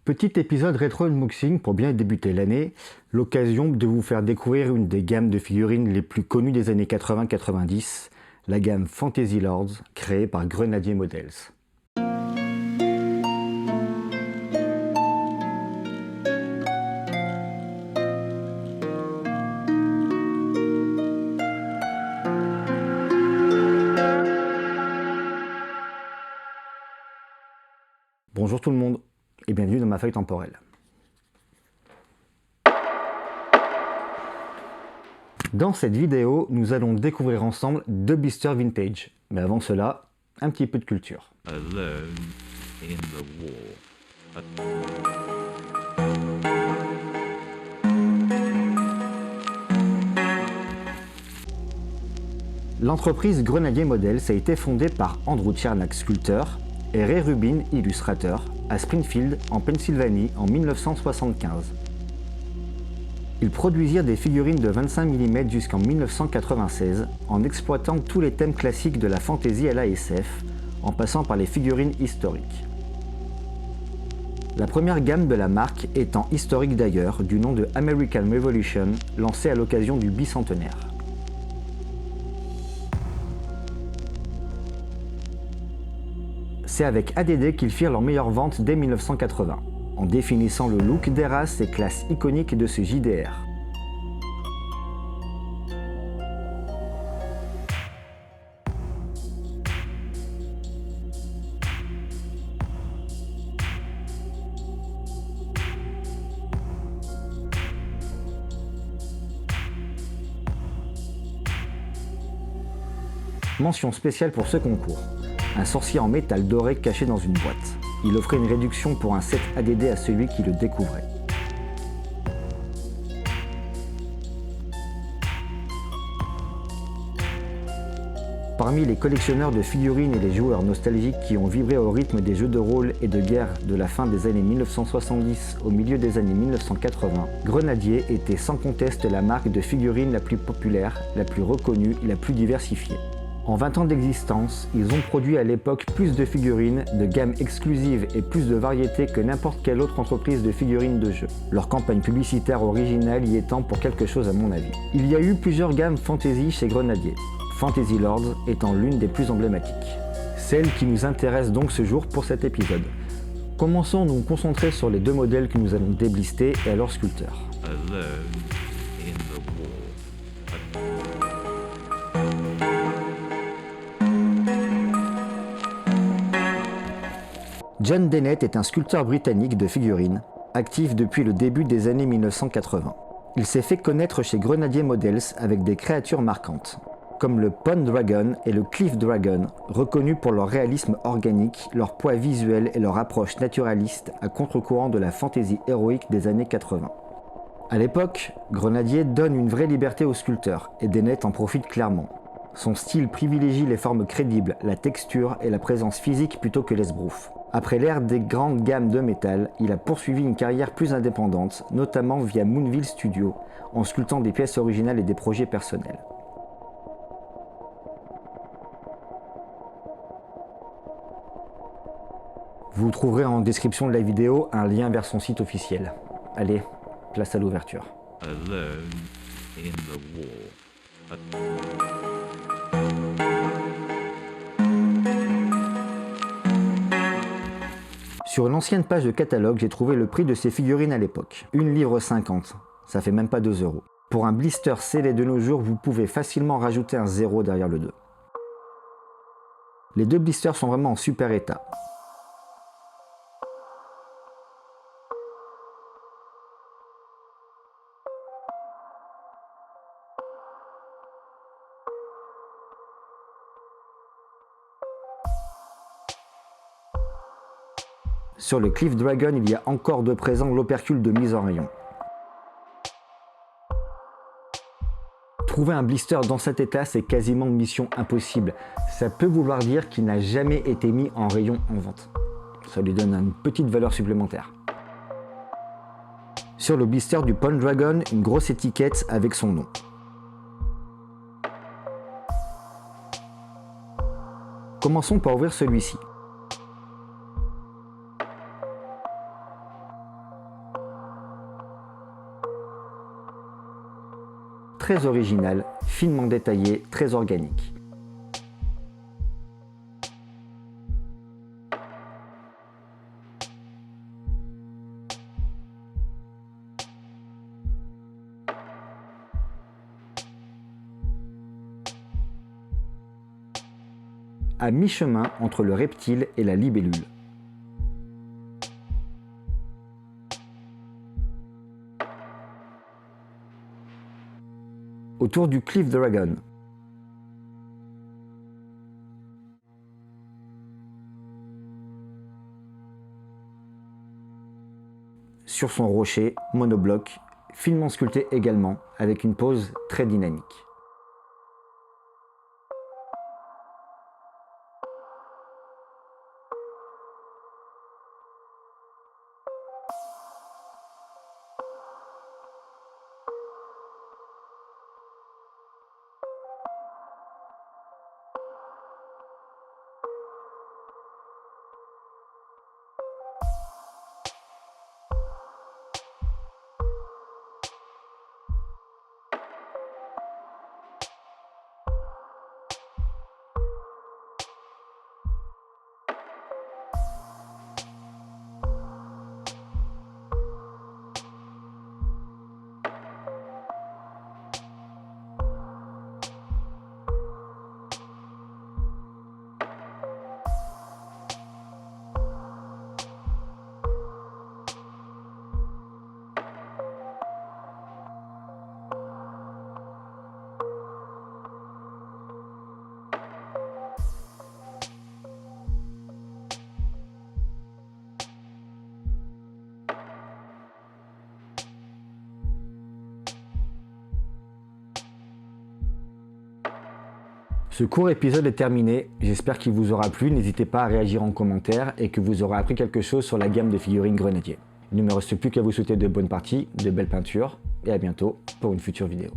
Petit épisode rétro unboxing pour bien débuter l'année, l'occasion de vous faire découvrir une des gammes de figurines les plus connues des années 80-90, la gamme Fantasy Lords, créée par Grenadier Models. Bonjour tout le monde et bienvenue dans ma feuille temporelle. Dans cette vidéo, nous allons découvrir ensemble deux blisters vintage. Mais avant cela, un petit peu de culture. Alone in the war. L'entreprise Grenadier Models a été fondée par Andrew Chernak, sculpteur, et Ray Rubin, illustrateur, à Springfield, en Pennsylvanie, en 1975. Ils produisirent des figurines de 25 mm jusqu'en 1996, en exploitant tous les thèmes classiques de la fantasy à la SF, en passant par les figurines historiques. La première gamme de la marque étant historique d'ailleurs, du nom de American Revolution, lancée à l'occasion du bicentenaire. C'est avec ADD qu'ils firent leur meilleure vente dès 1980, en définissant le look des races et classes iconiques de ce JDR. Mention spéciale pour ce concours. Un sorcier en métal doré caché dans une boîte. Il offrait une réduction pour un set ADD à celui qui le découvrait. Parmi les collectionneurs de figurines et les joueurs nostalgiques qui ont vibré au rythme des jeux de rôle et de guerre de la fin des années 1970 au milieu des années 1980, Grenadier était sans conteste la marque de figurines la plus populaire, la plus reconnue et la plus diversifiée. En 20 ans d'existence, ils ont produit à l'époque plus de figurines, de gammes exclusives et plus de variétés que n'importe quelle autre entreprise de figurines de jeu. Leur campagne publicitaire originale y étant pour quelque chose à mon avis. Il y a eu plusieurs gammes fantasy chez Grenadier, Fantasy Lords étant l'une des plus emblématiques. Celle qui nous intéresse donc ce jour pour cet épisode. Commençons à nous concentrer sur les deux modèles que nous allons déblister et à leurs sculpteurs. Alone in the war. John Dennett est un sculpteur britannique de figurines, actif depuis le début des années 1980. Il s'est fait connaître chez Grenadier Models avec des créatures marquantes, comme le Pond Dragon et le Cliff Dragon, reconnus pour leur réalisme organique, leur poids visuel et leur approche naturaliste à contre-courant de la fantaisie héroïque des années 80. À l'époque, Grenadier donne une vraie liberté aux sculpteurs, et Dennett en profite clairement. Son style privilégie les formes crédibles, la texture et la présence physique plutôt que l'esbrouf. Après l'ère des grandes gammes de métal, il a poursuivi une carrière plus indépendante, notamment via Moonville Studio, en sculptant des pièces originales et des projets personnels. Vous trouverez en description de la vidéo un lien vers son site officiel. Allez, place à l'ouverture. Alone in the war. Sur une ancienne page de catalogue, j'ai trouvé le prix de ces figurines à l'époque. 1,50 livre, ça fait même pas 2 €. Pour un blister scellé de nos jours, vous pouvez facilement rajouter un 0 derrière le 2. Les deux blisters sont vraiment en super état. Sur le Cliff Dragon, il y a encore de présent l'opercule de mise en rayon. Trouver un blister dans cet état, c'est quasiment mission impossible. Ça peut vouloir dire qu'il n'a jamais été mis en rayon en vente. Ça lui donne une petite valeur supplémentaire. Sur le blister du Pond Dragon, une grosse étiquette avec son nom. Commençons par ouvrir celui-ci. très originales, finement détaillées, très organiques. À mi-chemin entre le reptile et la libellule. Autour du Cliff Dragon. Sur son rocher, monobloc, finement sculpté également, avec une pose très dynamique. Ce court épisode est terminé, j'espère qu'il vous aura plu, n'hésitez pas à réagir en commentaire et que vous aurez appris quelque chose sur la gamme de figurines Grenadier. Il ne me reste plus qu'à vous souhaiter de bonnes parties, de belles peintures et à bientôt pour une future vidéo.